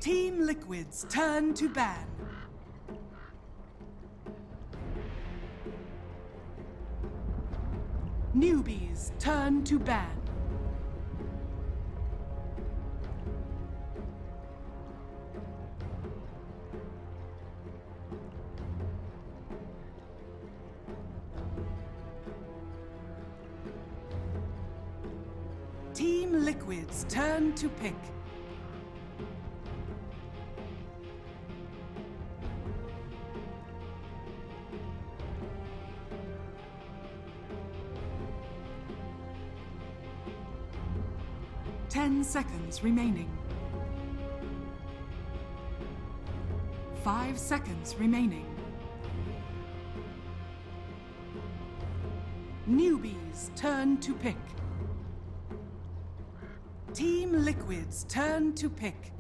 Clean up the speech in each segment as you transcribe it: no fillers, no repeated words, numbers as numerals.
Team Liquid's turn to ban. Newbee's turn to ban. Team Liquid's turn to pick. Ten seconds remaining. 5 seconds remaining. Newbee's turn to pick. Team Liquid's turn to pick.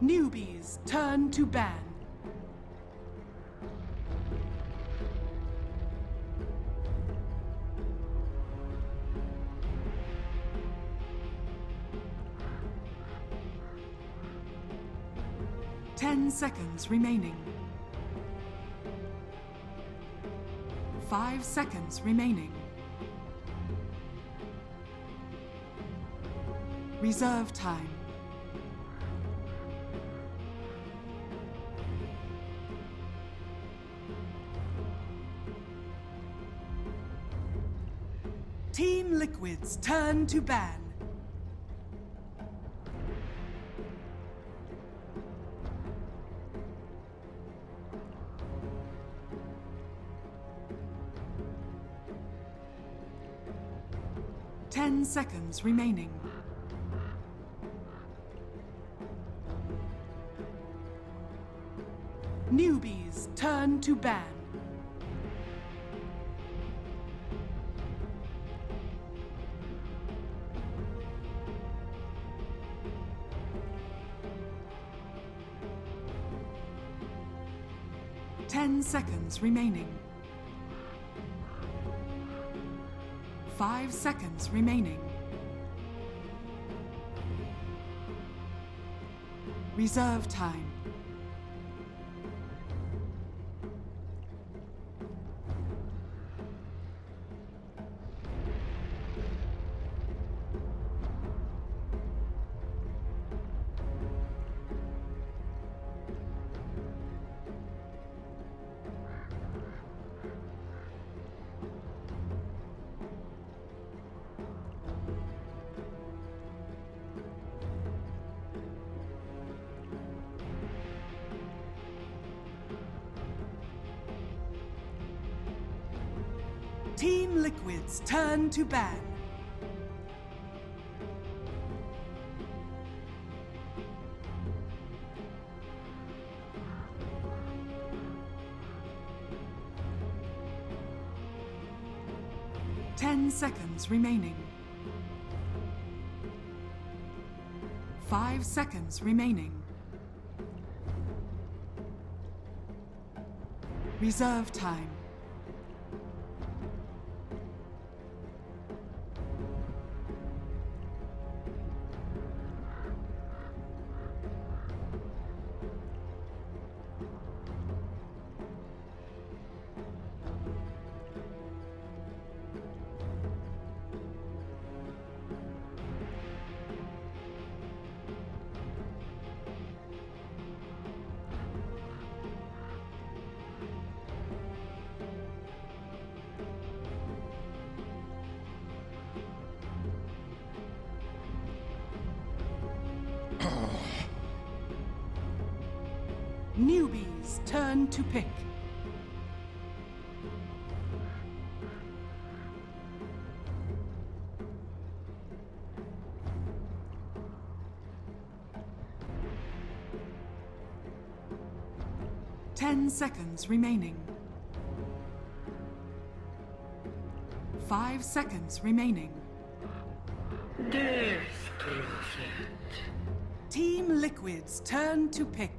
Newbee's turn to ban. Ten seconds remaining. 5 seconds remaining. Reserve time. Team Liquid's turn to ban. Ten seconds remaining. Newbee's turn to ban. Ten seconds remaining. 5 seconds remaining. Reserve time. Team Liquid's turn to ban. Ten seconds remaining. 5 seconds remaining. Reserve time. Newbee's turn to pick. Ten seconds remaining. 5 seconds remaining. Death Prophet. Team Liquid's turn to pick.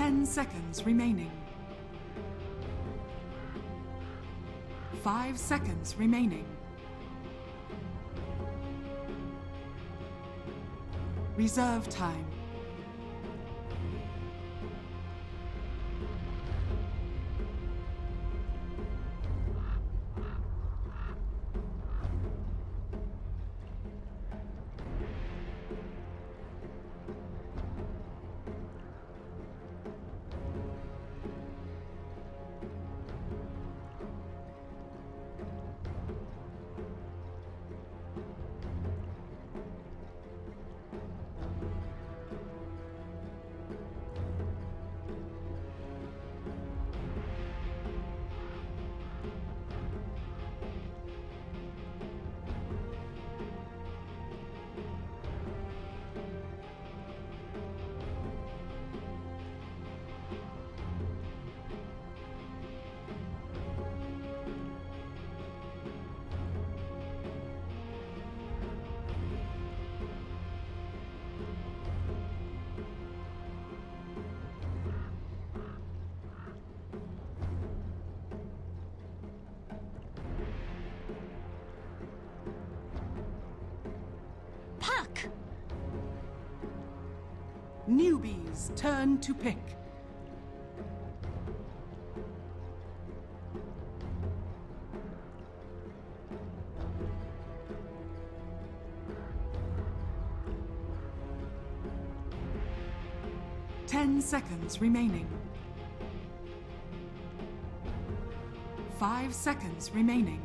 10 seconds remaining. 5 seconds remaining. Reserve time. Newbee's turn to pick. Ten seconds remaining. 5 seconds remaining.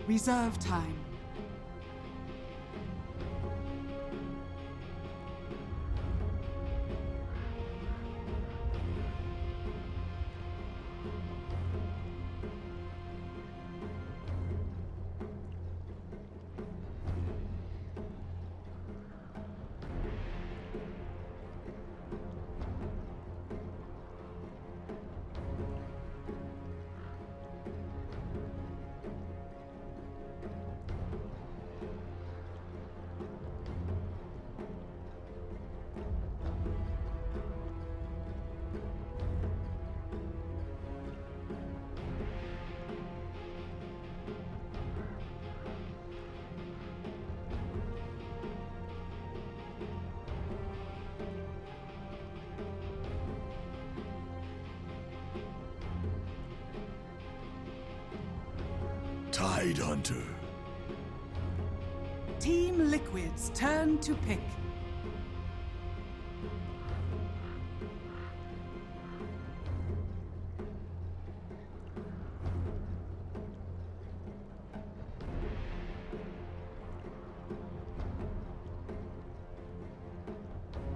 Reserve time. Tide Hunter. Team Liquid's turn to pick.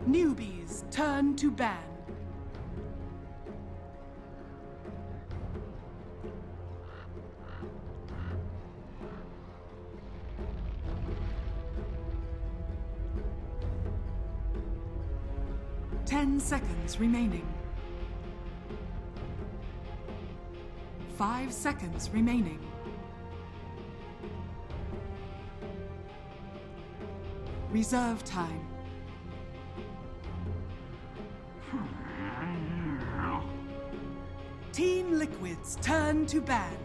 Newbee's turn to ban. Ten seconds remaining. 5 seconds remaining. Reserve time. Team Liquid's turn to ban.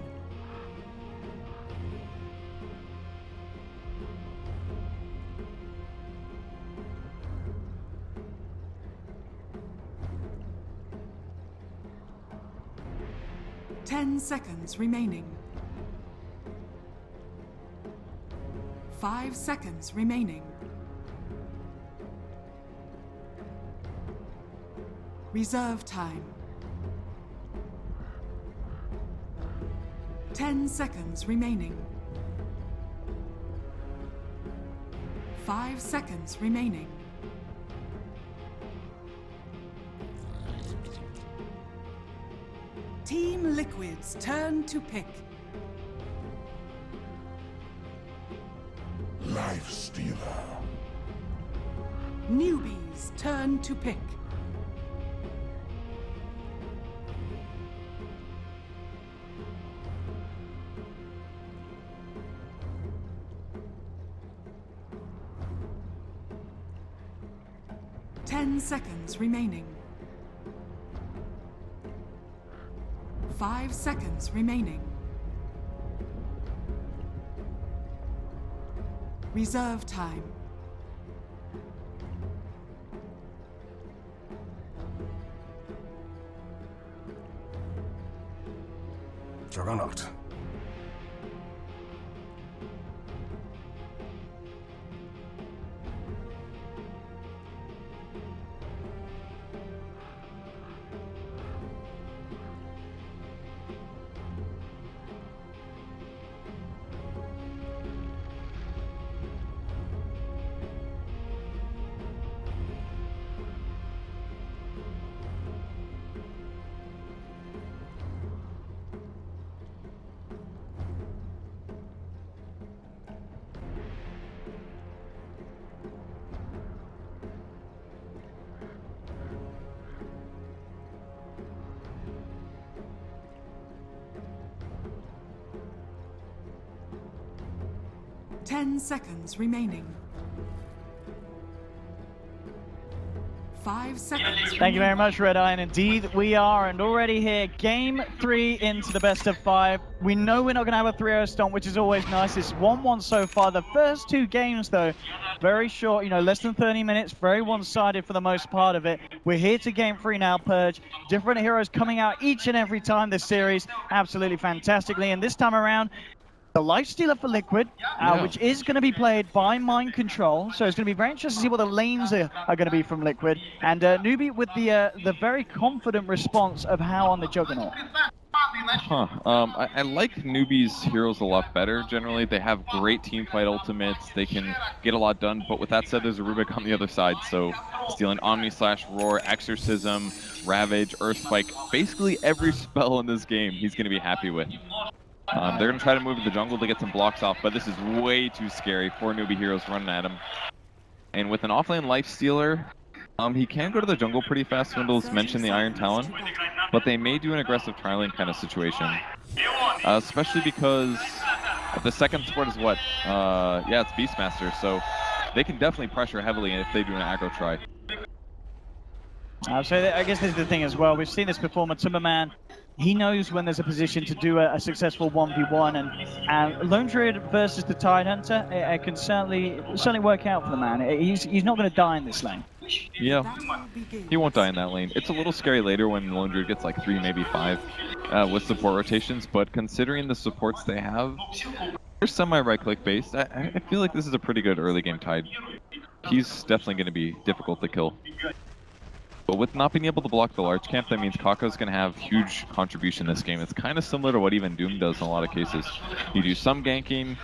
Ten seconds remaining. 5 seconds remaining. Reserve time. 10 seconds remaining. 5 seconds remaining. Team Liquid's turn to pick. Life Stealer. Newbee's turn to pick. 10 seconds remaining. 5 seconds remaining. Reserve time. Juggernaut. Ten seconds remaining. 5 seconds. Thank you very much, Red Iron. Indeed, we are, and already here, Game 3 into the best of 5. We know we're not going to have a 3-0 stomp, which is always nice. It's 1-1 so far. The first 2 games, though, very short, less than 30 minutes, very one-sided for the most part of it. We're here to Game 3 now, Purge. Different heroes coming out each and every time this series, absolutely fantastically. And this time around, the Lifestealer for Liquid, which is going to be played by Mind Control, so it's going to be very interesting to see what the lanes are going to be from Liquid. And Newbee with the very confident response of How on the Juggernaut. I like Newbee's heroes a lot better. Generally, they have great team fight ultimates. They can get a lot done. But with that said, there's a Rubik on the other side. So stealing Omni / Roar, Exorcism, Ravage, Earth Spike, basically every spell in this game he's going to be happy with. They're going to try to move to the jungle to get some blocks off, but this is way too scary. 4 Newbee heroes running at him. And with an offlane Lifestealer, he can go to the jungle pretty fast. Swindles mentioned the Iron Talon, but they may do an aggressive trialing kind of situation. Especially because the second support is what? Yeah, it's Beastmaster, so they can definitely pressure heavily if they do an aggro try. So I guess this is the thing as well. We've seen this before. Matumbaman, he knows when there's a position to do a successful 1v1, and Lone Druid versus the Tidehunter, it can certainly work out for the man. He's not going to die in this lane. Yeah, he won't die in that lane. It's a little scary later when Lone Druid gets like 3, maybe 5 with support rotations, but considering the supports they have, they're semi-right-click based. I feel like this is a pretty good early game Tide. He's definitely going to be difficult to kill. But with not being able to block the large camp, that means Kaka's going to have huge contribution in this game. It's kind of similar to what even Doom does in a lot of cases. You do some ganking,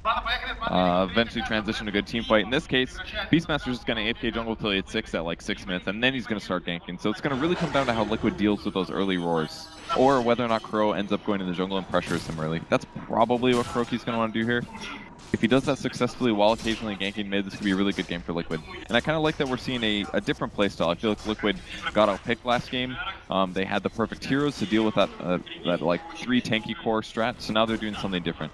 eventually transition to a good team fight. In this case, Beastmaster's just going to AFK jungle till he hits 6 at like 6 minutes, and then he's going to start ganking. So it's going to really come down to how Liquid deals with those early roars, or whether or not Crow ends up going to the jungle and pressures him early. That's probably what Croaky's going to want to do here. If he does that successfully while occasionally ganking mid, this could be a really good game for Liquid. And I kind of like that we're seeing a different playstyle. I feel like Liquid got outpicked last game. They had the perfect heroes to deal with that like 3 tanky core strat, so now they're doing something different.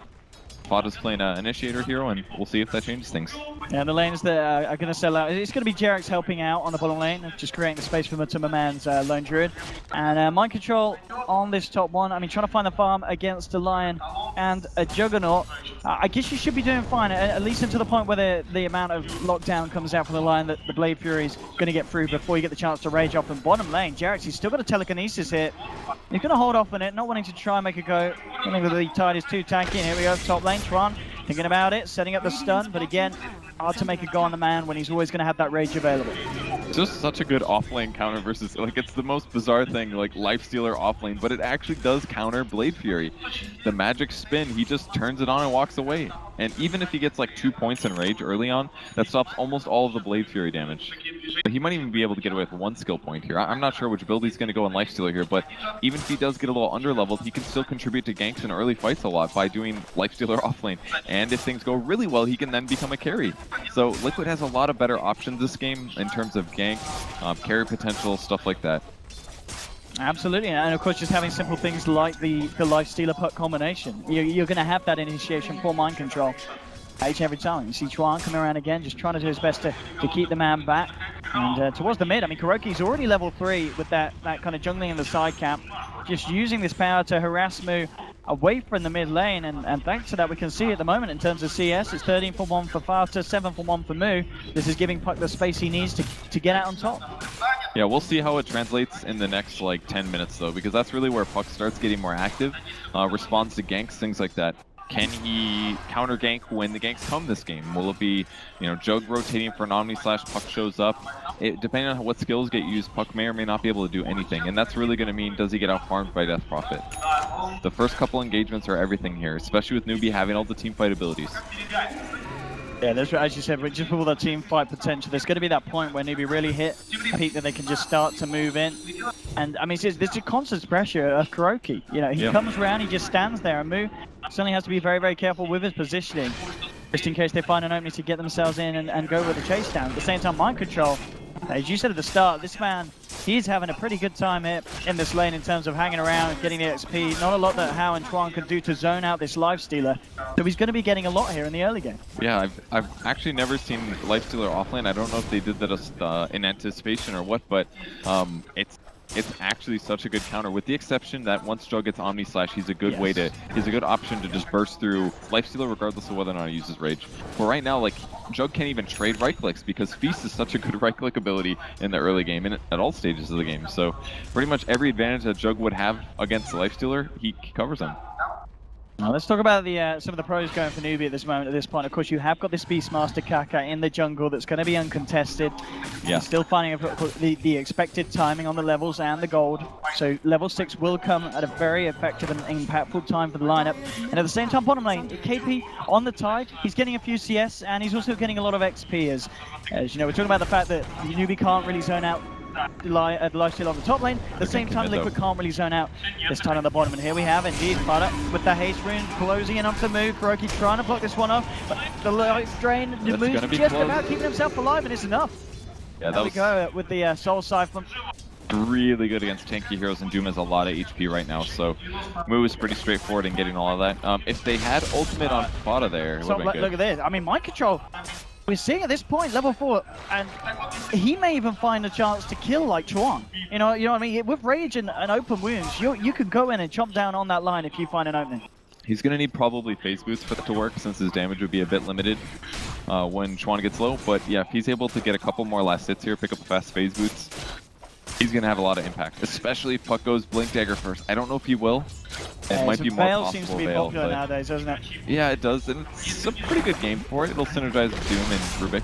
Fada's playing an Initiator hero, and we'll see if that changes things. Yeah, the lanes that are going to sell out. It's going to be Jarek's helping out on the bottom lane, just creating the space for Matumbaman's Lone Druid. And Mind Control on this top one. I mean, trying to find the farm against a Lion and a Juggernaut. I guess you should be doing fine, at least until the point where the amount of lockdown comes out from the Lion that the Blade Fury's going to get through before you get the chance to rage off. And bottom lane, Jarek's, he's still got a telekinesis here. He's going to hold off on it, not wanting to try and make a go. I think the Tide is too tanky, and here we go, top lane. Tron thinking about it, setting up the stun, but again, hard to make a go on the man when he's always going to have that rage available. It's just such a good offlane counter versus, like, it's the most bizarre thing, like Lifestealer offlane, but it actually does counter Blade Fury. The magic spin, he just turns it on and walks away. And even if he gets like 2 points in rage early on, that stops almost all of the Blade Fury damage. He might even be able to get away with 1 skill point here. I'm not sure which build he's going to go in Lifestealer here, but even if he does get a little under-leveled, he can still contribute to ganks and early fights a lot by doing Lifestealer offlane. And if things go really well, he can then become a carry. So Liquid has a lot of better options this game in terms of gank, carry potential, stuff like that. Absolutely, and of course just having simple things like the Lifestealer puck combination. You're going to have that initiation for Mind Control. each and every time. You see Chuan coming around again, just trying to do his best to keep the man back. And towards the mid, I mean, Kuroki's already level 3 with that kind of jungling in the side camp, just using this power to harass Mu away from the mid lane, and thanks to that we can see at the moment in terms of CS, it's 13 for 1 for Fata, 7 for 1 for Mu. This is giving Puck the space he needs to get out on top. Yeah, we'll see how it translates in the next like 10 minutes though, because that's really where Puck starts getting more active, responds to ganks, things like that. Can he counter gank when the ganks come this game? Will it be, you know, Jug rotating for an Omni / Puck shows up? Depending on what skills get used, Puck may or may not be able to do anything, and that's really going to mean, does he get out farmed by Death Prophet? The first couple engagements are everything here, especially with Newbee having all the team fight abilities. Yeah, there's, as you said, just with all the team fight potential, there's going to be that point where Newbee really hit a peak that they can just start to move in. And I mean, there's a constant pressure of Kuroki. You know, he comes around, he just stands there, and Mu certainly has to be very, very careful with his positioning, just in case they find an opening to get themselves in and go with the chase down. At the same time, mind control, as you said at the start, this man, he's having a pretty good time here in this lane in terms of hanging around, getting the XP. Not a lot that Hao and Chuan can do to zone out this Lifestealer. So he's going to be getting a lot here in the early game. Yeah, I've actually never seen Lifestealer offlane. I don't know if they did that in anticipation or what, but it's actually such a good counter, with the exception that once Jug gets Omni /, he's a good he's a good option to just burst through Lifestealer regardless of whether or not he uses Rage. But right now, like, Jug can't even trade right clicks because Feast is such a good right click ability in the early game and at all stages of the game. So pretty much every advantage that Jug would have against the Lifestealer, he covers them. Now let's talk about the some of the pros going for Newbee at this moment, at this point. Of course, you have got this Beastmaster Kaka in the jungle that's going to be uncontested. Yeah. Still finding the expected timing on the levels and the gold. So level 6 will come at a very effective and impactful time for the lineup. And at the same time, bottom lane, KP on the tide. He's getting a few CS and he's also getting a lot of XP. As you know, we're talking about the fact that Newbee can't really zone out Lifesteal on the top lane. At the same time, Liquid can't really zone out this time on the bottom. And here we have indeed Fada with the haste rune closing in onto Mu. Kuroki trying to block this one off, but the life drain, Mu's just about keeping himself alive, and it's enough. Yeah, there we go with the Soul Siphon. Really good against tanky heroes, and Doom has a lot of HP right now, so Mu is pretty straightforward in getting all of that. If they had ultimate on Fada there, it would have been good. Look at this. I mean, mind control. We're seeing at this point, level 4, and he may even find a chance to kill like Chuan. You know what I mean? With Rage and open wounds, you can go in and chomp down on that line if you find an opening. He's going to need probably phase boots for that to work, since his damage would be a bit limited when Chuan gets low. But yeah, if he's able to get a couple more last hits here, pick up fast phase boots, he's going to have a lot of impact, especially if Puck goes Blink Dagger first. I don't know if he will. It might be more Veil possible. seems to be popular nowadays, doesn't it? Yeah, it does, and it's a pretty good game for it. It'll synergize with Doom and Rubik.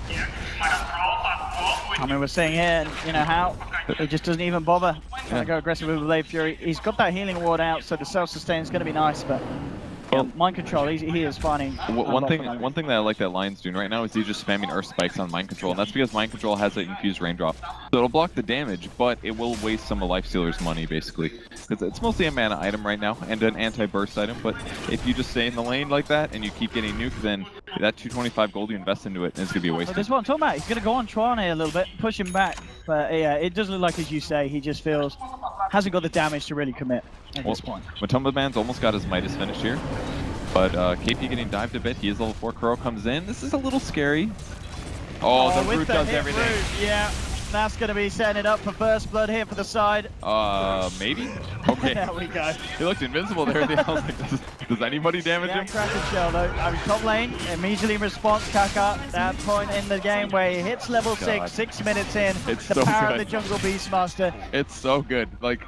I mean, we're seeing here, you know, how he just doesn't even bother trying to go aggressive with Blade Fury. He's got that healing ward out, so the self-sustain is going to be nice, but yeah, mind control, he is finding. One thing that I like that Lion's doing right now is he's just spamming Earth Spikes on mind control, and that's because mind control has an infused raindrop. So it'll block the damage, but it will waste some of Lifestealer's money, basically. Because it's mostly a mana item right now, and an anti-burst item, but if you just stay in the lane like that, and you keep getting nuked, then that 225 gold you invest into it, and it's going to be a waste. Well, this is what I'm talking about. He's going to go on Tron here a little bit, push him back. But yeah, it does look like, as you say, he just feels, hasn't got the damage to really commit at this point. Matumba Man's almost got his Midas finished here. But KP getting dived a bit. He is level 4. Kuro comes in. This is a little scary. Oh, the root does everything. Root, yeah, that's going to be setting it up for first blood here for the side. Maybe? Okay. There we go. He looked invincible there. I was like, does anybody damage him? Kraken Shell though. I mean, top lane, immediately in response, Kaka. That point in the game where he hits level 6, 6 minutes in. It's the so power good. of the jungle Beastmaster. It's so good. Like,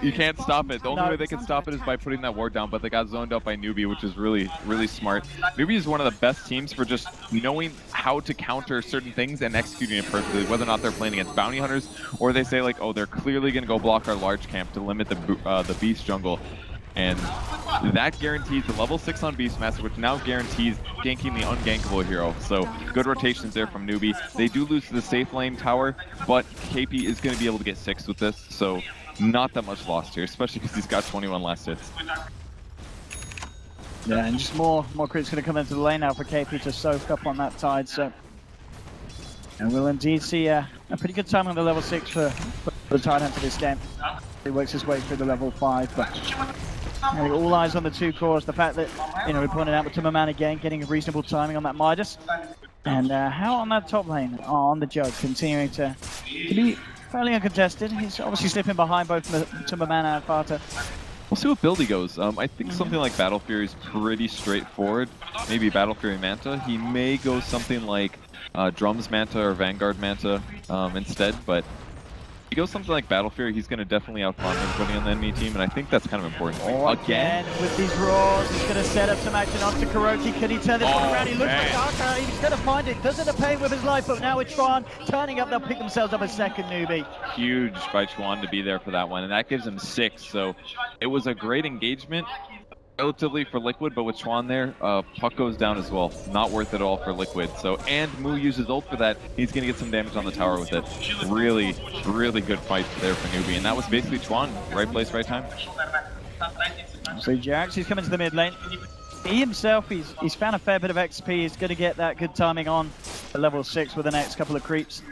you can't stop it. The only way they can stop it is by putting that ward down, but they got zoned out by Newbee, which is really, really smart. Newbee is one of the best teams for just knowing how to counter certain things and executing it perfectly, whether or not they're playing against bounty hunters, or they say like, oh, they're clearly going to go block our large camp to limit the beast jungle. And that guarantees the level 6 on Beastmaster, which now guarantees ganking the ungankable hero. So good rotations there from Newbee. They do lose to the safe lane tower, but KP is going to be able to get 6 with this. So not that much lost here, especially because he's got 21 last hits. Yeah, and just more creeps going to come into the lane now for KP to soak up on that tide. So, and we'll indeed see a pretty good time on the level 6 for the tide hunter this game. He works his way through the level 5, but And all eyes on the two cores. The fact that, we pointed out with Timmerman again, getting a reasonable timing on that Midas. And how on that top lane on the Jug, continuing to be fairly uncontested. He's obviously slipping behind both Timmerman and Fata. We'll see what build he goes. I think something like Battle Fury is pretty straightforward. Maybe Battle Fury Manta. He may go something like Drums Manta or Vanguard Manta instead, but if he goes something like Battle Fury, he's going to definitely outfarm everybody on the enemy team, and I think that's kind of important. Again, with these roars, he's going to set up some action onto Kuroki. Can he turn this one around? He looks like Arca. He's going to find it. Doesn't have pain with his life, but now with Chuan turning up, they'll pick themselves up a second Newbee. Huge by Chuan to be there for that one, and that gives him 6. So it was a great engagement relatively for Liquid, but with Chuan there, Puck goes down as well. Not worth it all for Liquid. So, and Mu uses ult for that. He's going to get some damage on the tower with it. Really, really good fight there for Newbee, and that was basically Chuan. Right place, right time. So Jax, he's coming to the mid lane. He himself, he's found a fair bit of XP. He's going to get that good timing on at level 6 with the next couple of creeps.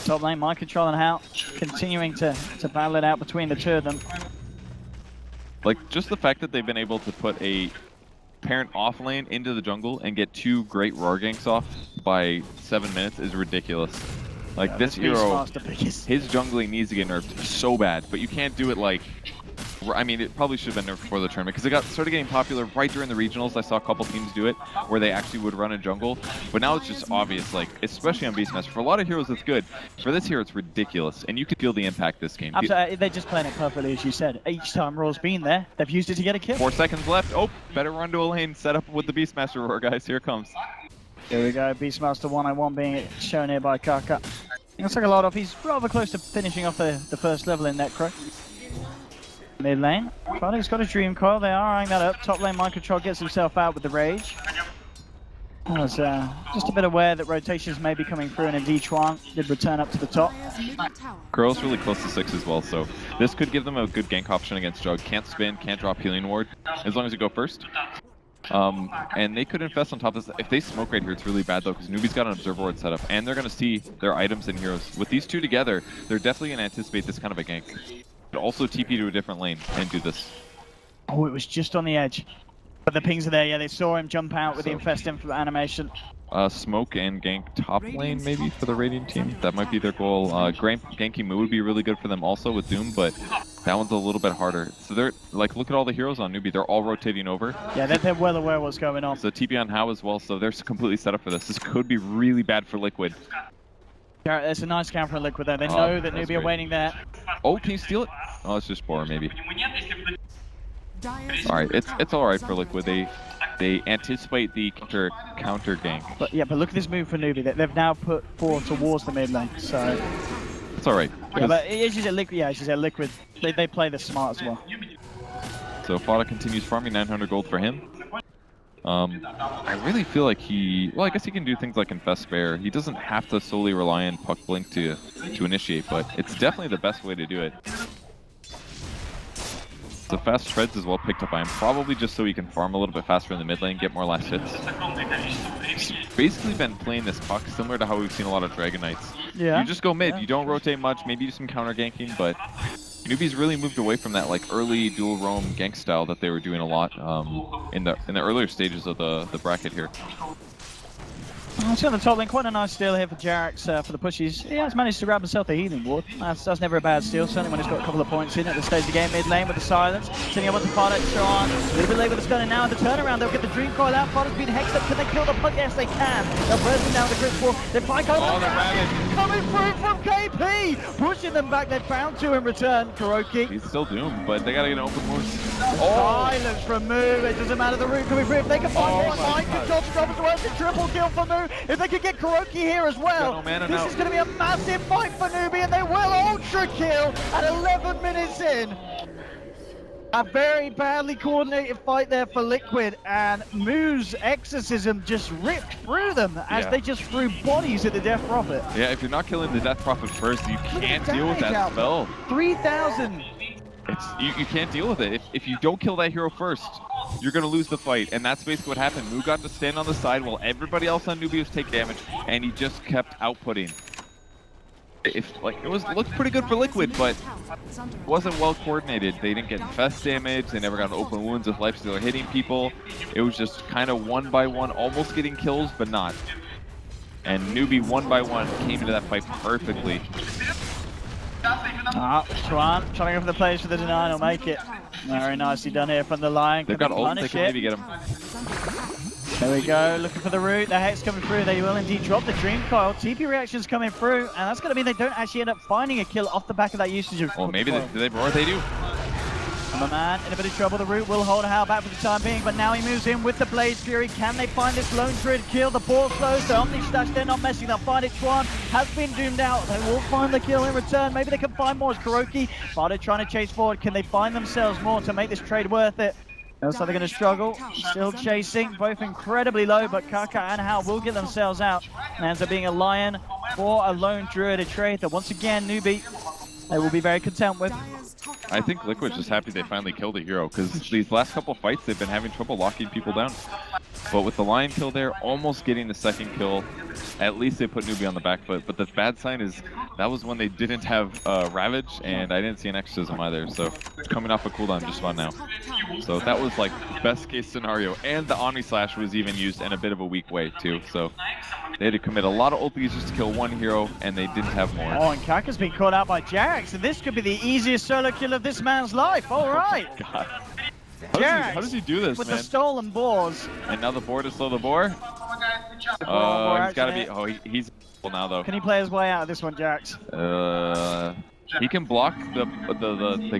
Top lane, mind control and Hal continuing to battle it out between the two of them. Like, just the fact that they've been able to put a parent off lane into the jungle and get 2 great roar ganks off by 7 minutes is ridiculous. Like, this hero, his jungling needs to get nerfed so bad, but you can't do it like... I mean, it probably should have been nerfed before the tournament, because it started getting popular right during the regionals. I saw a couple teams do it, where they actually would run a jungle. But now it's just obvious, like, especially on Beastmaster. For a lot of heroes, it's good. For this hero, it's ridiculous, and you can feel the impact this game. Absolutely. They're just playing it perfectly, as you said. Each time Roar's been there, they've used it to get a kill. 4 seconds left. Oh, better run to a lane. Set up with the Beastmaster Roar, guys. Here it comes. Here we go. Beastmaster 101 being shown here by Kaka. Looks like a lot off. He's rather close to finishing off the first level in Necro. Mid lane, Fada's got a Dream Coil, they are eyeing that up. Top lane, Mind Control gets himself out with the Rage. I was just a bit aware that rotations may be coming through, and indeed Chuan did return up to the top. Kurl's really close to 6 as well, so this could give them a good gank option against Jug. Can't spin, can't drop Healing Ward, as long as you go first. And they could infest on top of this. If they smoke right here, it's really bad though, because Newbee's got an Observer Ward set up, and they're going to see their items and heroes. With these two together, they're definitely going to anticipate this kind of a gank. But also TP to a different lane and do this. Oh, it was just on the edge. But the pings are there, yeah, they saw him jump out with the Infest animation. Smoke and gank top lane maybe for the Radiant team. That might be their goal. Ganking Mu would be really good for them also with Doom, but that one's a little bit harder. So they're, like, look at all the heroes on Newbee. They're all rotating over. Yeah, they're well aware what's going on. So TP on How as well, so they're completely set up for this. This could be really bad for Liquid. It's a nice counter for Liquid there. They know that Newbee are waiting there. Oh, can you steal it? Oh, it's just Boar maybe. Alright, it's alright for Liquid. They anticipate the counter gank. But yeah, but look at this move for Newbee. They've now put 4 towards the mid lane, so it's alright. Yeah, but as you said, Liquid. Yeah, as you said, Liquid. They play this smart as well. So Fada continues farming 900 gold for him. I really feel like well, I guess he can do things like Infest Spare. He doesn't have to solely rely on Puck Blink to initiate, but it's definitely the best way to do it. The fast treads is well picked up by him, probably just so he can farm a little bit faster in the mid lane, get more last hits. He's basically been playing this Puck similar to how we've seen a lot of Dragon Knights. Yeah. You just go mid, you don't rotate much, maybe do some counter ganking, but Newbee's really moved away from that like early dual roam gank style that they were doing a lot in the earlier stages of the bracket here. See on the top lane, quite a nice steal here for Jarex for the pushes. He has managed to grab himself a healing ward. That's never a bad steal, certainly when he's got a couple of points in at the stage of the game. Mid lane with the silence, sending up onto Fada, Sean. A little bit late with the stun, and now in the turnaround, they'll get the Dream Coil out. Fada's been hexed up. Can they kill the Puck? Yes, they can. They'll burst him down the Crit Wall. They're coming through from KP, pushing them back. They're bound to in return. Kuroki. He's still doomed, but they gotta get an open wound. Silence from Mu. It doesn't matter the route coming through. If they can find more mind control to drop as well, it's a triple kill for Mu. If they could get Kuroki here as well, this is going to be a massive fight for Newbee, and they will ultra kill at 11 minutes in. A very badly coordinated fight there for Liquid, and Mu's exorcism just ripped through them as they just threw bodies at the Death Prophet. Yeah, if you're not killing the Death Prophet first, you can't deal with that spell. 3,000. You can't deal with it. If you don't kill that hero first, you're going to lose the fight, and that's basically what happened. Mu got to stand on the side while everybody else on Newbee was taking damage, and he just kept outputting. looked pretty good for Liquid, but it wasn't well coordinated. They didn't get infest damage. They never got open wounds with Lifestealer hitting people. It was just kind of one by one, almost getting kills, but not. And Newbee one by one came into that fight perfectly. Chuan trying to go for the plays for the deny, will make it. Very nicely done here from the Lion. They've got ult, they can maybe get him. There we go, looking for the root. The Hex coming through. They will indeed drop the Dream Coil. TP reactions coming through, and that's going to mean they don't actually end up finding a kill off the back of that usage of. Well, maybe they roar. They do. My man in a bit of trouble. The root will hold Hal back for the time being, but now he moves in with the Blaze Fury. Can they find this Lone Druid kill? The ball slows. The Omni Stash, they're not messing. They'll find it. Chuan has been doomed out. They will find the kill in return. Maybe they can find more. Kuroki, Fardo trying to chase forward. Can they find themselves more to make this trade worth it? Looks like they're going to struggle. Still chasing, both incredibly low, but Kaka and Hal will get themselves out. And ends up being a Lion or a Lone Druid, a trade that once again, Newbee, they will be very content with. I think Liquid's just happy they finally killed a hero, because these last couple fights they've been having trouble locking people down. But with the Lion kill there, almost getting the second kill, at least they put Newbee on the back foot. But the bad sign is that was when they didn't have Ravage, and I didn't see an exorcism either. So it's coming off a cooldown just about now. So that was like best case scenario. And the Omni Slash was even used in a bit of a weak way too. So they had to commit a lot of ultis just to kill one hero, and they didn't have more. Oh, and Kaka's been caught out by Jax, and this could be the easiest solo kill of this man's life. All right. Oh God. How does he do this, with man? the stolen boars. And now the boar to slow the boar? He's gotta be. Oh, he's now though. Can he play his way out of this one, Jax? He can block the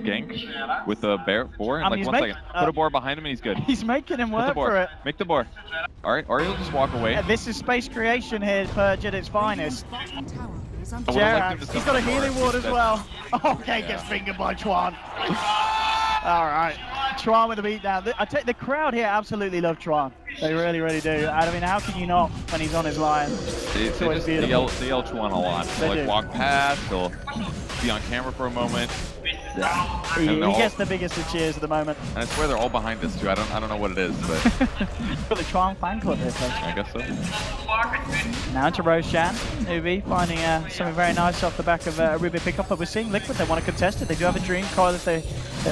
gank with the boar in like 1 second. Put a boar behind him and he's good. He's making him work for it. Make the boar. Alright, or he'll just walk away. This is space creation here, Purge at its finest. Jax, he's got a healing ward as well. Okay, gets fingered by Chuan. Alright, Chuan with the beatdown. I take the crowd here absolutely love Chuan. They really, really do. I mean, how can you not when he's on his Lion? They yell Chuan a lot. They'll like walk past, they'll be on camera for a moment. Yeah. He gets the biggest of cheers at the moment. And I swear they're all behind us too. I don't know what it is, but got the Chuan fan club here, folks. I guess so. Now to Roshan, Newbee finding something very nice off the back of a Ruby pickup, but we're seeing Liquid. They want to contest it. They do have a Dream Coil if they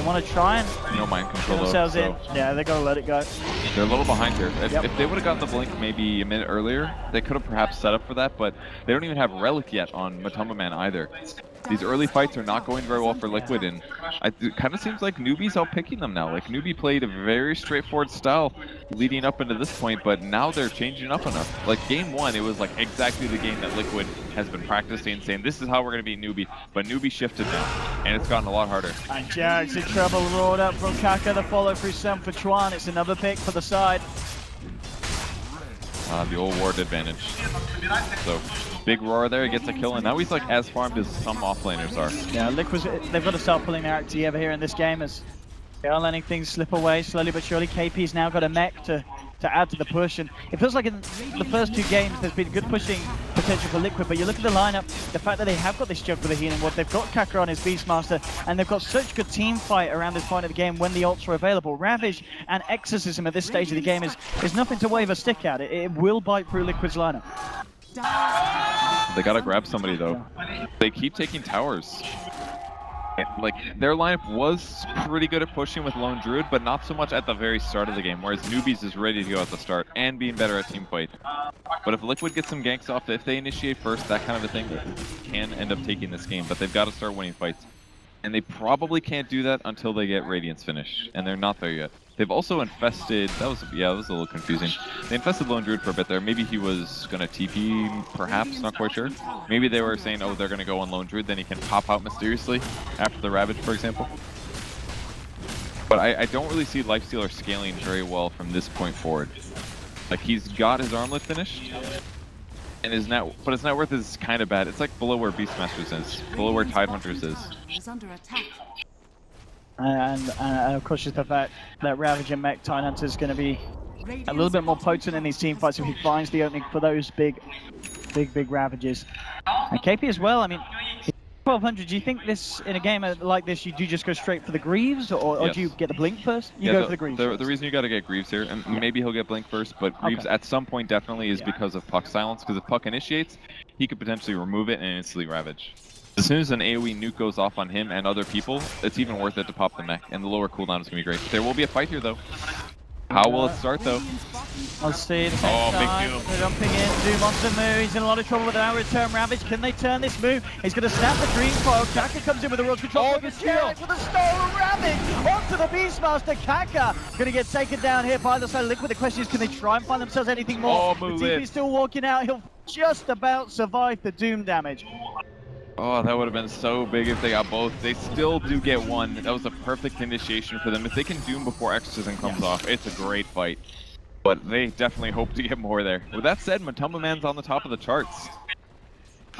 want to try and no mind control themselves though, in. Yeah, they gotta let it go. They're a little behind here. If they would have gotten the blink maybe a minute earlier, they could have perhaps set up for that, but they don't even have Relic yet on Matoma Man either. These early fights are not going very well for Liquid, and it kind of seems like Newbee's outpicking them now. Like, Newbee played a very straightforward style leading up into this point, but now they're changing up enough. Like, game one, it was like exactly the game that Liquid has been practicing, saying this is how we're going to beat Newbee, but Newbee shifted now, and it's gotten a lot harder. And Jax in trouble, roared up from Kaka, the follow through some for Chuan. It's another pick for the side. The old ward advantage. So, big roar there, he gets a kill, and now he's like as farmed as some offlaners are. Yeah, they've got to start pulling their act together here in this game as they are letting things slip away slowly but surely. KP's now got a mech to add to the push, and it feels like in the first two games there's been good pushing potential for Liquid, but you look at the lineup, the fact that they have got this jug with the healing ward, they've got Kaka on his Beastmaster, and they've got such good team fight around this point of the game when the ults are available. Ravage and Exorcism at this stage of the game is nothing to wave a stick at. It will bite through Liquid's lineup. They gotta grab somebody though. They keep taking towers. Like, their lineup was pretty good at pushing with Lone Druid, but not so much at the very start of the game, whereas Newbee's is ready to go at the start and being better at team fight. But if Liquid gets some ganks off, if they initiate first, that kind of a thing, can end up taking this game, but they've got to start winning fights. And they probably can't do that until they get Radiance finished, and they're not there yet. They've also infested, that was a little confusing. They infested Lone Druid for a bit there. Maybe he was going to TP, perhaps, not quite sure. Maybe they were saying, oh, they're going to go on Lone Druid, then he can pop out mysteriously after the Ravage, for example. But I don't really see Lifestealer scaling very well from this point forward. Like, he's got his armlet finished, and his net, but his net worth is kind of bad. It's like below where Beastmasters is, below where Tidehunters is. And of course, just the fact that Ravage and Mech Tidehunter is going to be a little bit more potent in these team fights if he finds the opening for those big Ravages. And KP as well, I mean, 1200, do you think this, in a game like this, you do just go straight for the Greaves, or yes. do you get the Blink first? You go for the Greaves. The reason you got to get Greaves here, and maybe he'll get Blink first, but Greaves at some point definitely is because of Puck silence, because if Puck initiates, he could potentially remove it and instantly Ravage. As soon as an AoE nuke goes off on him and other people, it's even worth it to pop the mech, and the lower cooldown is going to be great. There will be a fight here, though. How will it start, though? Let's see. Oh, big Doom. They're jumping in. Doom onto the move. He's in a lot of trouble with our return Ravage. Can they turn this move? He's going to snap the Dream Fog. Kaka comes in with the Royal Control. Oh, the steal! With a stolen Ravage onto the Beastmaster. Kaka going to get taken down here by the side of Liquid. The question is, can they try and find themselves anything more? Oh, move the it. TP's still walking out. He'll just about survive the Doom damage. Oh, that would have been so big if they got both. They still do get one. That was a perfect initiation for them. If they can Doom before Exorcism comes off, it's a great fight. But they definitely hope to get more there. With that said, Matumba Man's on the top of the charts.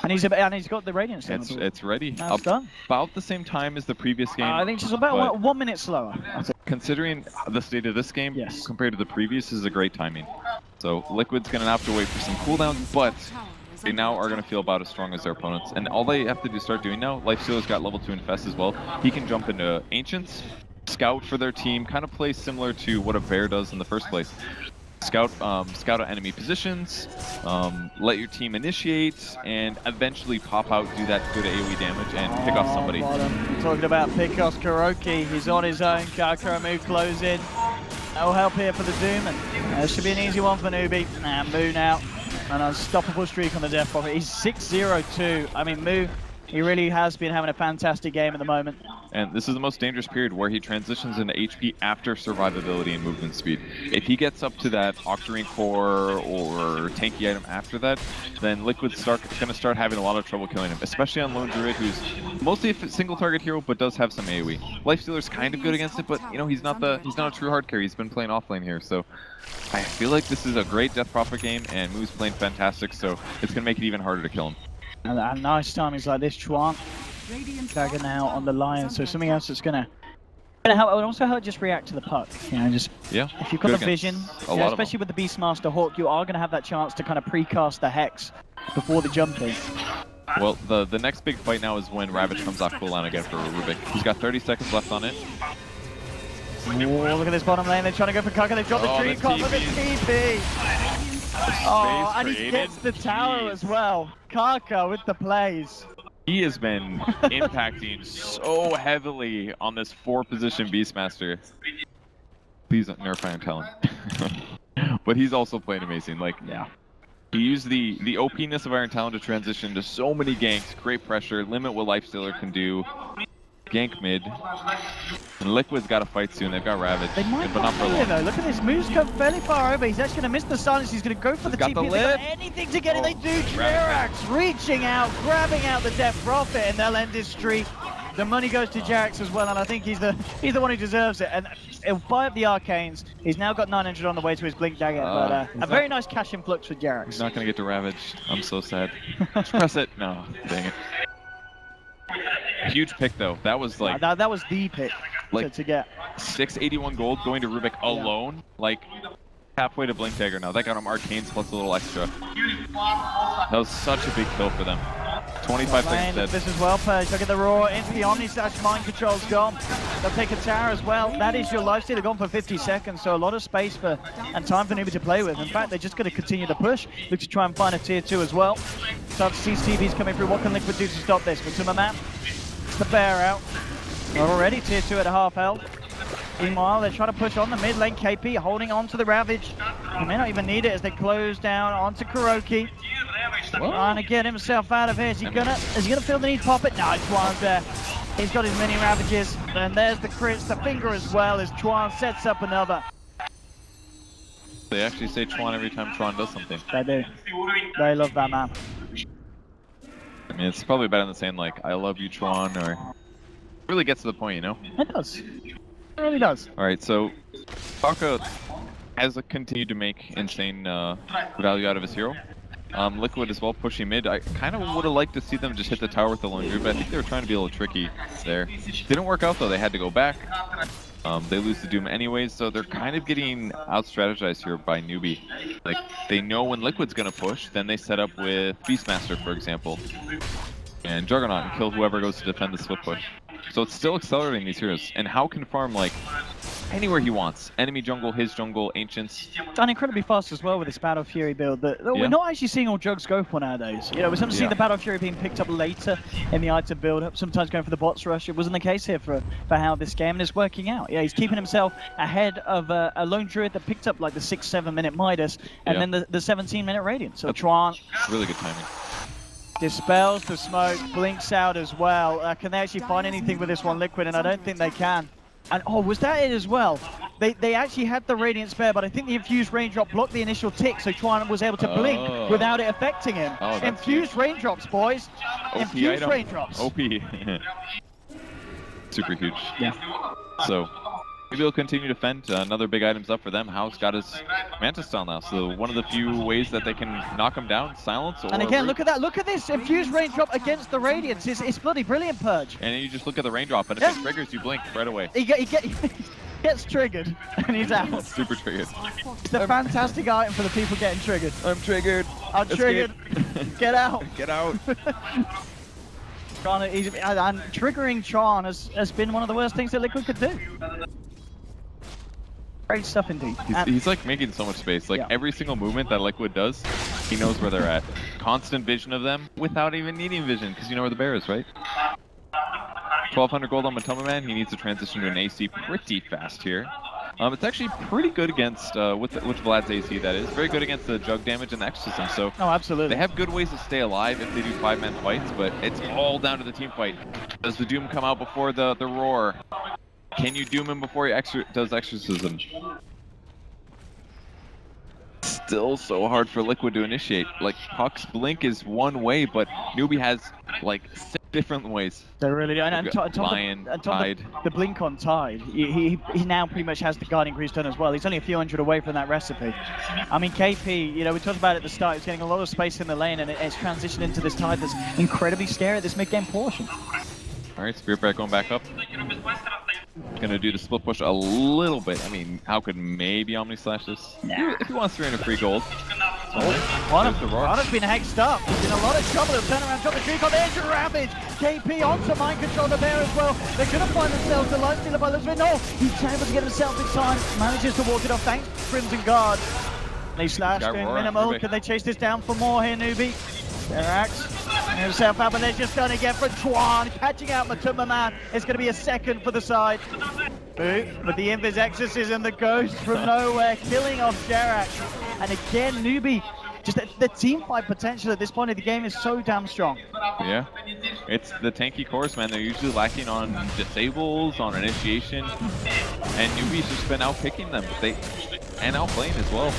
And he's got the Radiance. It's ready. That's done. About the same time as the previous game. I think just about 1 minute slower. Considering the state of this game, yes, compared to the previous, is a great timing. So Liquid's going to have to wait for some cooldowns, but they now are going to feel about as strong as their opponents. And all they have to start doing now, Lifestealer's got level 2 Infest as well. He can jump into Ancients, scout for their team, kind of play similar to what a bear does in the first place. Scout out enemy positions, let your team initiate, and eventually pop out, do that good AoE damage, and pick off somebody. Talking about pick off Kuroki, he's on his own. Kakura move close in. No help here for the Doom, and this should be an easy one for Newbee. And Moo now, an unstoppable streak on the Death Prophet. He's 6-0-2. I mean, Moo, he really has been having a fantastic game at the moment. And this is the most dangerous period where he transitions into HP after survivability and movement speed. If he gets up to that Octarine Core or tanky item after that, then Liquid's going to start having a lot of trouble killing him, especially on Lone Druid, who's mostly a single target hero but does have some AoE. Lifestealer's kind of good against it, but you know, he's not a true hard carry. He's been playing offlane here, so I feel like this is a great Death Prophet game, and Moo's playing fantastic, so it's going to make it even harder to kill him. And nice timings like this, Chuan. Dagger now on the Lion, so something else that's gonna help. It would also help just react to the puck. You know, just if you've got the vision, especially with the Beastmaster Hawk, you are gonna have that chance to kind of precast the Hex before the jumping. Well, the next big fight now is when Ravage comes off cooldown again for Rubik. He's got 30 seconds left on it. Oh, look at this bottom lane. They're trying to go for Kaka. They've dropped the Dream Cop with the TP. Oh, and he gets the tower as well. Kaka with the plays. He has been impacting so heavily on this 4-position Beastmaster. Please nerf Iron Talon. But he's also playing amazing. Like, he used the OP-ness of Iron Talon to transition to so many ganks, create pressure, limit what Lifestealer can do, gank mid. And Liquid's got to fight soon. They've got Ravage, they might but not for long. Though. Look at this. Move's come fairly far over. He's actually going to miss the silence. He's going to go for the TP. They've got anything to get it. They do. Jerax reaching out, grabbing out the Death Prophet, and they'll end his streak. The money goes to Jerax as well, and I think he's the one who deserves it. And he'll buy up the Arcanes. He's now got 900 on the way to his Blink Dagger. But a very nice cash influx for Jerax. He's not going to get to Ravage. I'm so sad. Just press it. No, dang it. Huge pick though. That was like that was the pick to get 681 gold going to Rubik alone. Like halfway to Blink Dagger now. That got him Arcanes plus a little extra. That was such a big kill for them. 25 seconds dead. This is well purged. Look at the Roar into the Omni Slash. Mind Control's gone. They'll take a tower as well. That is your lifesteal. Gone for 50 seconds, so a lot of space and time for Newbee to play with. In fact, they're just going to continue the push. Look to try and find a tier 2 as well. Start to see TVs coming through. What can Liquid do to stop this? Matumba Man, it's the bear out. Not already tier 2 at half health. Meanwhile, they're trying to push on the mid lane. KP holding on to the Ravage. He may not even need it as they close down onto Kuroki. Trying to get himself out of here. Is he gonna feel the need to pop it? No, Chuan's there. He's got his mini Ravages. And there's the crits, the finger as well as Chuan sets up another. They actually say Chuan every time Chuan does something. They do. They love that man. I mean, it's probably better than saying like, I love you, Chuan, or... It really gets to the point, you know? It does. It really does. Alright, so Kaka has continued to make insane value out of his hero. Liquid as well pushing mid. I kind of would have liked to see them just hit the tower with the Lone Druid, but I think they were trying to be a little tricky there. Didn't work out though, they had to go back. They lose the Doom anyways, so they're kind of getting out-strategized here by Newbee. Like, they know when Liquid's gonna push, then they set up with Beastmaster, for example, and Juggernaut, and kill whoever goes to defend the split push. So it's still accelerating these heroes. And how can farm like anywhere he wants. Enemy jungle, his jungle, Ancients. Done incredibly fast as well with this Battle Fury build that we're not actually seeing all jugs go for nowadays. You know, we're sometimes seeing the Battle Fury being picked up later in the item build up, sometimes going for the bots rush. It wasn't the case here for how this game, and it's working out. Yeah, he's keeping himself ahead of a lone druid that picked up like the 6-7 minute Midas and then the 17-minute Radiant. So Tron. Really good timing. Dispels the smoke, blinks out as well. Can they actually find anything with this one, Liquid? And I don't think they can. And oh, was that it as well? They actually had the Radiant spare, but I think the Infused Raindrop blocked the initial tick, so Tron was able to blink without it affecting him. Infused Raindrops, boys. OP Infused item. Raindrops. OP. Super huge. Yeah. So maybe he'll continue to defend. Another big item's up for them. Hao's got his Manta style now, so one of the few ways that they can knock him down, silence or... And again, look at that. Look at this Infused Raindrop against the Radiance. It's bloody brilliant, Purge. And then you just look at the raindrop, and if it triggers, you blink right away. He gets triggered, and he's out. Super triggered. It's a fantastic item for the people getting triggered. I'm triggered. I'm triggered. Get out. Get out. Tron, and triggering Tron has been one of the worst things that Liquid could do. Great stuff indeed. He's like making so much space. Like every single movement that Liquid does, he knows where they're at. Constant vision of them without even needing vision, because you know where the bear is, right? 1200 gold on Matoma Man. He needs to transition to an AC pretty fast here. It's actually pretty good against, with Vlad's AC, that is. Very good against the jug damage and the exorcism. So absolutely. They have good ways to stay alive if they do 5-man fights, but it's all down to the team fight. Does the Doom come out before the roar? Can you doom him before he does exorcism? Still so hard for Liquid to initiate. Like, Puck's blink is one way, but Newbee has like 6 different ways. They really do. And Tide. The blink on Tide, he now pretty much has the guarding grease done as well. He's only a few hundred away from that recipe. I mean, KP, you know, we talked about it at the start, he's getting a lot of space in the lane, and it's transitioned into this Tide that's incredibly scary at this mid-game portion. Alright, Spirit Break going back up. Gonna do the split push a little bit. I mean, how could maybe Omni Slash this? If he wants 300 free gold. Ron's been hexed up. He's in a lot of trouble. He'll turn around, drop the tree, got the Edge Ravage. KP onto mind control the bear as well. They're gonna find themselves the life stealer by the No! He's able to get himself in time. Manages to walk it off thanks to Crimson Guard. They slash doing minimal. Can they chase this down for more here, Newbee? Derax himself up, and they're just done again for Twan, catching out Matuma Man. It's going to be a second for the side. With the Invis Exorcism, the ghost from nowhere, killing off Derax. And again, Newbee, just the team fight potential at this point of the game is so damn strong. Yeah, it's the tanky cores, man. They're usually lacking on disables, on initiation, and Newbee's just been out-picking them. And outplaying as well.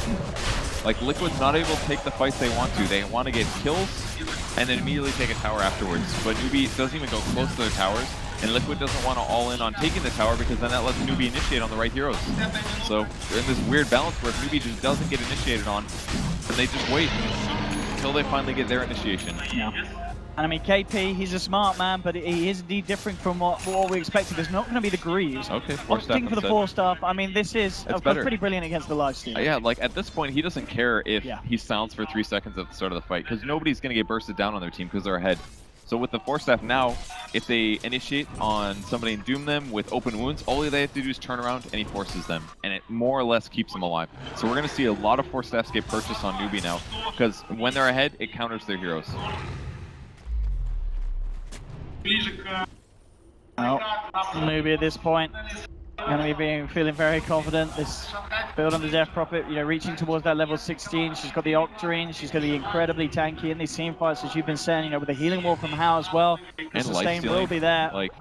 Like, Liquid's not able to take the fights they want to. They want to get kills and then immediately take a tower afterwards. But Newbee doesn't even go close to their towers, and Liquid doesn't want to all in on taking the tower because then that lets Newbee initiate on the right heroes. So they're in this weird balance where if Newbee just doesn't get initiated on, then they just wait until they finally get their initiation. Yeah. And I mean, KP, he's a smart man, but he is indeed different from what we expected. There's not going to be the Greaves. Okay, 4-staff opting for the 4-staff. I mean, this is pretty brilliant against the lifesteal. Yeah, like at this point, he doesn't care if he silenced for 3 seconds at the start of the fight, because nobody's going to get bursted down on their team because they're ahead. So with the 4-staff now, if they initiate on somebody and doom them with open wounds, all they have to do is turn around and he forces them, and it more or less keeps them alive. So we're going to see a lot of 4-staffs get purchased on Newbee now, because when they're ahead, it counters their heroes. Newbee at this point going to be feeling very confident. This build on the Death Prophet, you know, reaching towards that level 16. She's got the Octarine. She's going to be incredibly tanky in these team fights, as you've been saying, you know, with the healing wall from Hao as well. The sustain will be there. Like,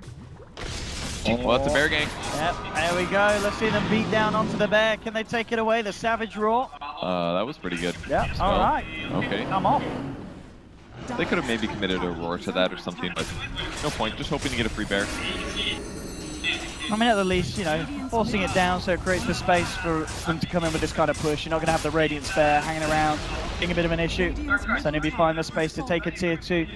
well, that's a bear gang. Yep, there we go. Let's see them beat down onto the bear. Can they take it away? The Savage Roar. That was pretty good. Yeah, all right. Okay. Come on. They could have maybe committed a roar to that or something, but no point. Just hoping to get a free bear. I mean, at the least, you know, forcing it down so it creates the space for them to come in with this kind of push. You're not going to have the Radiant spare hanging around, being a bit of an issue. So Newbee find the space to take a tier 2.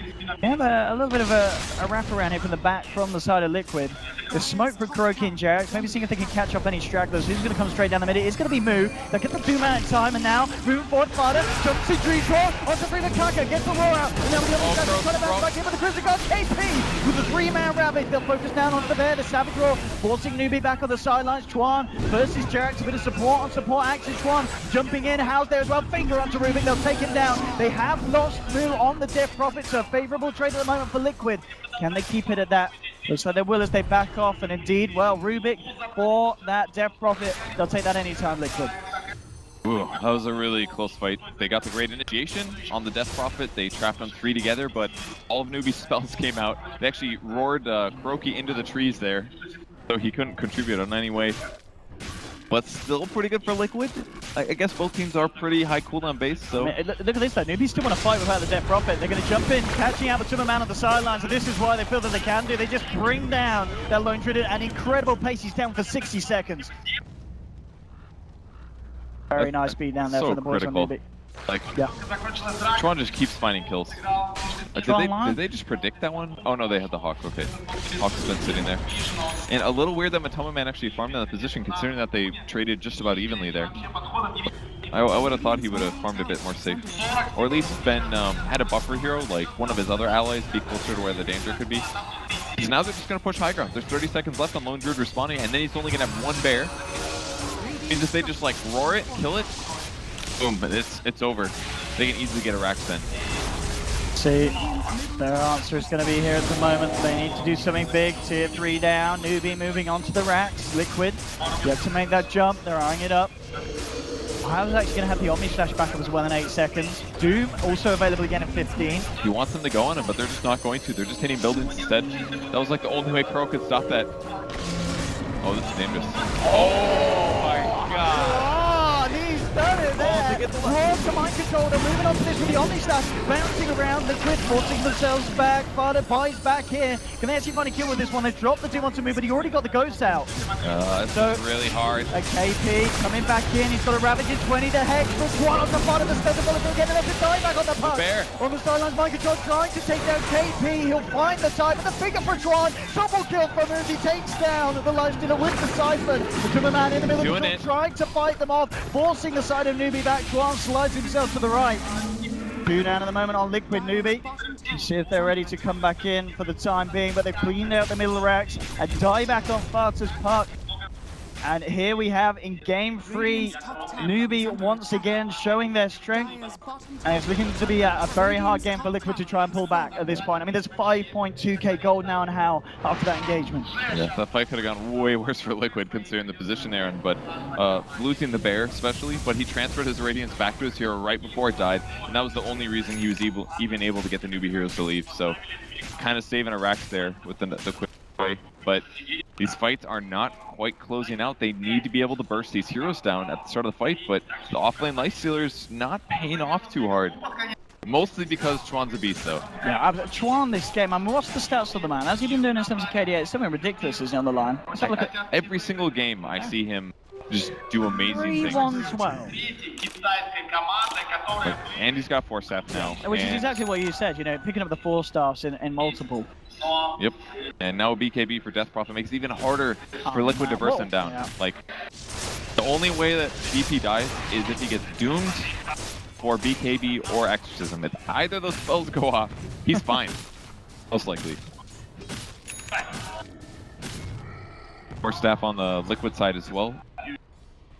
We have a little bit of a wraparound here from the back from the side of Liquid. The smoke for Kuroki and Jerax, maybe seeing if they can catch up any stragglers. Who's going to come straight down the middle? It's going to be Moo. They'll get the 2-man in time, and now moving forward, Fada jumps to Dream Draw onto Frida Kaka, gets the roar out, and now the other side trying to bounce back in with the Crimson Guard. KP with the 3-man rabbit. They'll focus down onto the bear. The Savage Roar forcing Newbee back on the sidelines. Chuan versus Jarek, a bit of support on support action. Chuan jumping in, House there as well, finger up to Rubik, they'll take him down. They have lost Moo on the Death Prophet, so a favorable trade at the moment for Liquid. Can they keep it at that? Looks like they will as they back off, and indeed, well, Rubik for that Death Prophet. They'll take that anytime, Liquid. Ooh, that was a really close fight. They got the great initiation on the Death Prophet. They trapped on 3 together, but all of Newbee's spells came out. They actually roared Croaky into the trees there, so he couldn't contribute in any way. But still pretty good for Liquid. I guess both teams are pretty high cooldown base, so... I mean, look at this though, Newbee still want to fight without the Death Prophet. They're going to jump in, catching out the Superman on the sidelines, and this is why they feel that they can do. They just bring down that Lone Druid at an incredible pace. He's down for 60 seconds. Very nice speed down there so for the boys critical. on Newbee. Like, Yeah. Chuan just keeps finding kills. Did they just predict that one? Oh no, they had the Hawk. Okay. Hawk's been sitting there. And a little weird that Matoma Man actually farmed in that position, considering that they traded just about evenly there. I would have thought he would have farmed a bit more safe. Or at least been, had a buffer hero, like one of his other allies, be closer to where the danger could be. So now they're just going to push high ground. There's 30 seconds left on Lone Druid respawning, and then he's only going to have 1 bear. Means if they just like roar it, kill it, boom, it's over. They can easily get a Rax then. See, their answer is going to be here at the moment. They need to do something big. Tier 3 down. Newbee moving on to the Rax. Liquid, yet to make that jump. They're eyeing it up. I was actually going to have the Omni Slash back up as well in 8 seconds. Doom also available again at 15. He wants them to go on him, but they're just not going to. They're just hitting buildings instead. That was like the only way Crow could stop that. Oh, this is dangerous. Oh my god. Oh, he's done it there. Raw to mind control. They're moving on to this with the Omni Slash. Bouncing around. Liquid forcing themselves back. Farder buys back here. Can they actually find a kill with this one? They've dropped the 2-1-2 move, but he already got the ghost out. This is really hard. A KP coming back in. He's got a Ravage in 20. The Hex for one on the bottom of the Spencer Bullet. He'll get it up to die back on the puck. Bear. On the sidelines, mind control trying to take down KP. He'll find the side, but the finger for Tron. Double kill from him. He takes down the Lifestealer with the Siphon. The Timmerman in the middle of the field trying to fight them off, forcing the side of Newbee back. Tron slides himself to the right. 2 down at the moment on Liquid Newbee. See if they're ready to come back in for the time being, but they've cleaned out the middle racks. A die back on Farter's puck. And here we have in game 3, Newbee once again showing their strength. And it's looking to be a very hard game for Liquid to try and pull back at this point. I mean, there's 5.2k gold now on How after that engagement. Yeah, that fight could have gone way worse for Liquid considering the position they're in, but losing the bear especially, but he transferred his Radiance back to his hero right before it died, and that was the only reason he was even able to get the Newbee heroes to leave. So kind of saving a Rax there with the quick play. But these fights are not quite closing out. They need to be able to burst these heroes down at the start of the fight, but the offlane Lifestealer's not paying off too hard. Mostly because Chuan's a beast, though. Yeah, Chuan this game, I mean, what's the stats of the man? Has he been doing in terms of KDA? It's something ridiculous, isn't he, on the line? Let's have a look at every single game I see him just do amazing things. 3-1-12. And he's got 4 staff now. Which is exactly what you said, you know, picking up the 4 staffs in multiple. Yep, and now BKB for Death Prophet makes it even harder for Liquid to burst him down. Yeah. Like, the only way that DP dies is if he gets doomed for BKB or Exorcism. If either of those spells go off, he's fine, most likely. 4 staff on the Liquid side as well.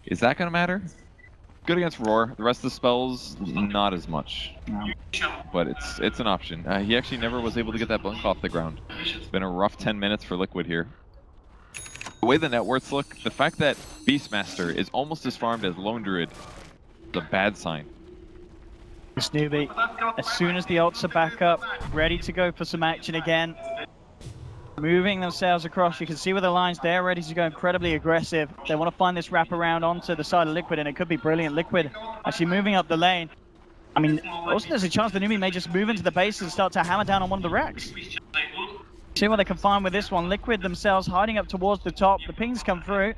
Is that going to matter? Good against Roar. The rest of the spells, not as much. No. But it's an option. He actually never was able to get that blink off the ground. It's been a rough 10 minutes for Liquid here. The way the net worths look, the fact that Beastmaster is almost as farmed as Lone Druid is a bad sign. This Newbee, as soon as the ults are back up, ready to go for some action again. Moving themselves across, you can see with the lines there, ready to go incredibly aggressive. They want to find this wraparound onto the side of Liquid, and it could be brilliant. Liquid actually moving up the lane. I mean, also there's a chance the Newbee may just move into the base and start to hammer down on one of the racks. See what they can find with this one. Liquid themselves hiding up towards the top. The pings come through.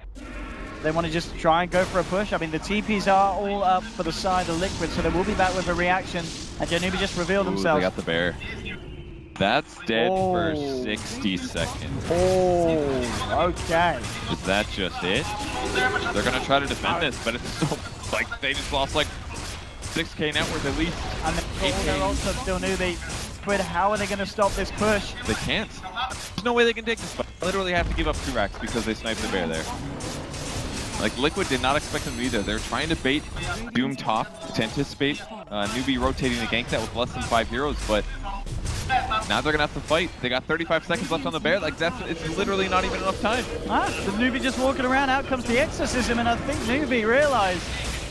They want to just try and go for a push. I mean, the TPs are all up for the side of Liquid, so they will be back with a reaction. And Newbee just revealed themselves. They got the bear. That's dead for 60 seconds. Oh, okay. Is that just it? They're going to try to defend this, but it's still like they just lost like 6k net worth at least. And they're also still Newbee. How are they going to stop this push? They can't. There's no way they can take this fight. literally have to give up 2 racks because they sniped the bear there. Like, Liquid did not expect them to be there. They're trying to bait Doom top to anticipate Newbee rotating to gank that with less than 5 heroes, but now they're gonna have to fight. They got 35 seconds left on the bear. Like, it's literally not even enough time. The Newbee just walking around. Out comes the exorcism, and I think Newbee realized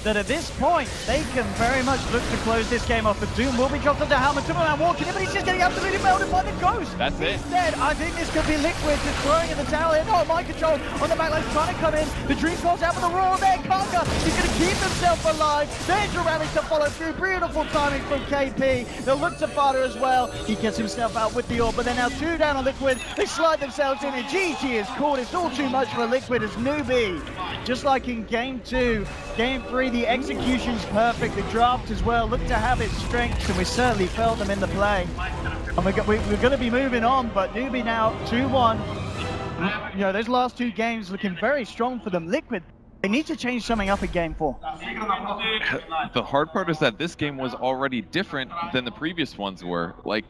that at this point, they can very much look to close this game off. But Doom will be dropped onto Helmet. Timberman walking in, but he's just getting absolutely melted by the ghost. That's it. Instead, I think this could be Liquid just throwing in the towel here. No, mind control on the backline, trying to come in. The Dream calls out with the roar there. Kanga, he's going to keep himself alive. There's Duramic to follow through. Beautiful timing from KP. They'll look to Fada as well. He gets himself out with the orb, but they're now 2 down on Liquid. They slide themselves in, and GG is called. It's all too much for Liquid as Newbee. Just like in Game 2, Game 3, the execution's perfect. The draft as well looked to have its strengths, and we certainly felt them in the play. And we're going to be moving on, but Newbee now 2-1. You know, those last 2 games looking very strong for them. Liquid, they need to change something up in Game 4. The hard part is that this game was already different than the previous ones were. Like,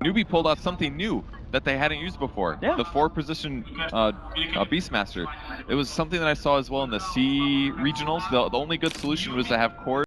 Newbee pulled out something new that they hadn't used before. Yeah. The 4-position Beastmaster. It was something that I saw as well in the C regionals. The only good solution was to have core